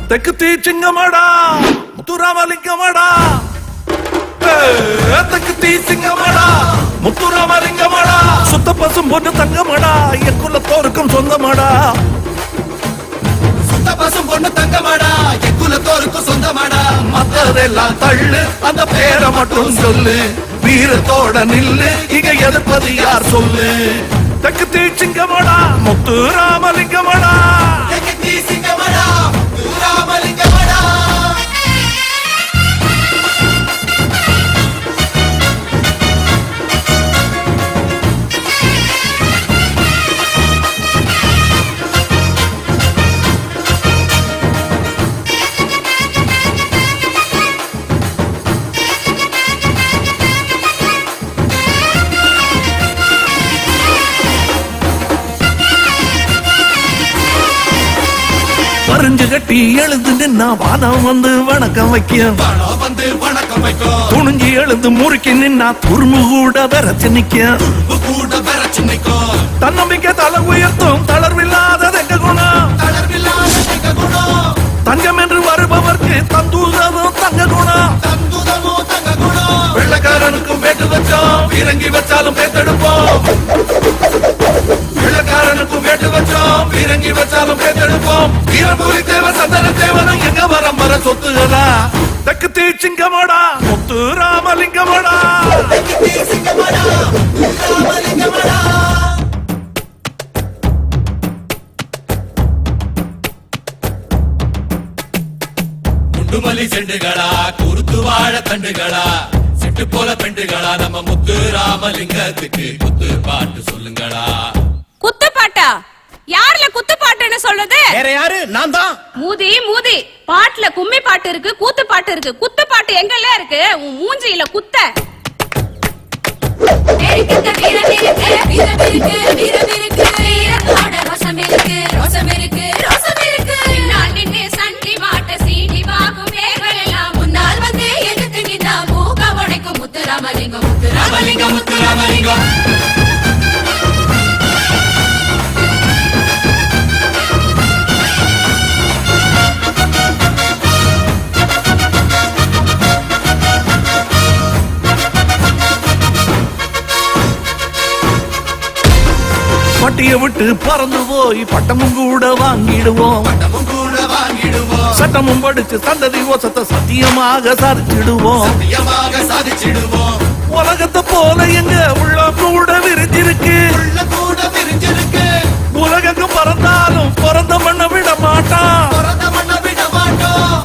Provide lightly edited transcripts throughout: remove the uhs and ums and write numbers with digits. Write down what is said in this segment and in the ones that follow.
தெற்கு தீச்சிங்கமாடா முத்துராமலிங்கமாடா தெற்கு தீச்சிங்கமாடா முத்துராமலிங்கமாடா சுத்த பசும் பொண்ணு தங்கமாடா என் குலத்தோருக்கும் சொந்தமாடா சுத்த பசும் பொண்ணு தங்கமாடா என் குலத்தோருக்கும் சொந்தமாடா மத்ததெல்லாம் தள்ளு அந்த பேரை மட்டும் சொல்லு வீரத்தோட நில்லு இங்க எதிர்ப்பது யார் சொல்லு தெற்கு தீச்சிங்கமாடா முத்துராமலிங்கமாடா தெற்கு தீச்சிங்கமாடா முத்துராமலிங்கமாடா பறிஞ்சு கட்டி எழுந்து நின்னா வானம் வந்து வணக்கம் வைக்கும் துணிஞ்சி எழுந்து முறுக்கி நின்னா துரும்பு கூட விரைச்சு நிக்கும் தன்னம்பிக்கை தலை உயர்த்தும் தளர்வில்லாத எங்க குணம் தங்கம் என்று வருபவர்க்கு தந்தூதமும் தங்க குணம் வெள்ளக்காரனுக்கும் வேட்டு வச்சோம் இறங்கி வச்சாலும் பேத்தெடுப்போம் வெள்ளக்காரனுக்கும் வேட்டு வச்சோம் இறங்கி வச்சாலும் பேத்தெடுப்போம் வீரபூரி தேவ சந்தன தேவனும் எங்க வரம் வர சொத்துகளா தெற்கு தீச்சிங்கமாடா முத்துராமலிங்கமாடா முண்டுமல்லி செண்டுகளா குறுத்து வாழ தண்டுகளா செட்டு போல பெண்டுகளா நம்ம முத்துராமலிங்கத்துக்கு குத்து பாட்டு சொல்லுங்களா குத்து பாட்டா யாருல குத்து பாட்டுன்னு சொல்றது வேற யாரு நான் தான் மூதி மூதி பாட்டுல கும்மி பாட்டு இருக்கு கூத்து பாட்டு இருக்கு குத்து பாட்டு எங்கல்ல இருக்கு உன் மூஞ்சியில குத்த முத்துராமலிங்கம் முத்துராமலிங்கம் முத்துராமலிங்கம் பட்டிய விட்டு பறந்து போய் பட்டமும் கூட வாங்கிடுவோம் சட்டமும் படிச்சு சந்ததி ஓசத்தை சத்தியமாக சாதிச்சிடுவோம் உலகத்தை போல எங்க உள்ள கூட விரிஞ்சிருக்கு உலகங்க பறந்தாலும் பிறந்த மண்ண விட மாட்டான்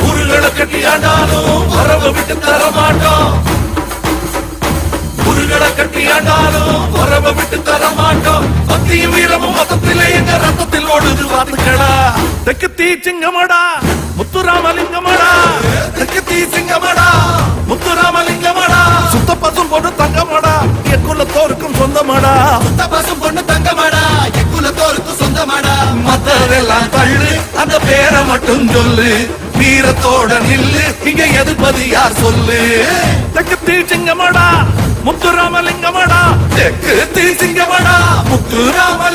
உருகளை கட்டி ஆண்டாலும் வரவ விட்டு தர மாட்டோம் உருகளை கட்டி ஆண்டாலும் வரவ விட்டு தர மாட்டோம் பக்தியும் வீரமும் மொத்தத்திலே எங்க ரத்தத்தில் ஓடுது வாத்துக்கடா தெற்கு தீச்சிங்கமாடா முத்துராமலிங்கமாடா தெற்கு தீச்சிங்கமாடா முத்துராமலிங்கமாடா சுத்த பசும் பொண்ணு தங்கமாடா என் குலத்தோருக்கும் சொந்தமாடா சுத்த பசும் பொண்ணு தங்கமாடா என் குலத்தோருக்கும் சொந்தமாடா மத்ததெல்லாம் தள்ளு அந்த பேரை மட்டும் சொல்லு வீரத்தோட நில்லு இங்க எதிர்ப்பது யார் சொல்லு தெற்கு தீச்சிங்கமாடா முத்துராமலிங்கமாடா தெற்கு தீச்சிங்கமாடா முத்துராமலிங்கமாடா